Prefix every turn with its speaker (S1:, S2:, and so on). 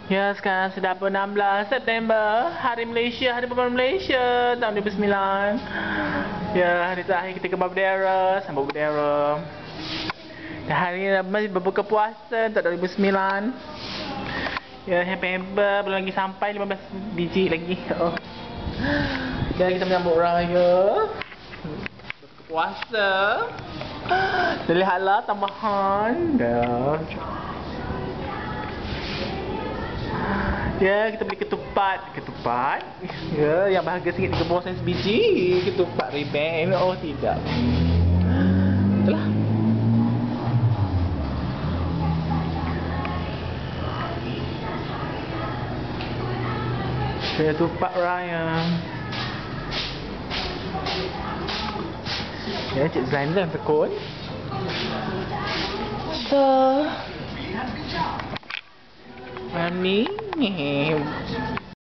S1: Ya, sekarang sudah 16 September, Hari Malaysia, Hari Pembangunan Malaysia tahun 2009. Ya, hari terakhir kita kembali bendera, sambut bendera. Dan hari ini berbuka puasa untuk 2009. Ya, September belum lagi sampai 15 biji lagi. Oh. Dan kita menyambut raya berbuka puasa. Dan lihatlah tambahan. Ya, kita beli ketupat. Ya, yang berharga RM1.30 sebiji. Ketupat riben. Oh, tidak. Itulah. Ketupat raya. Ya, Cik Zain dah tekun. So, Mami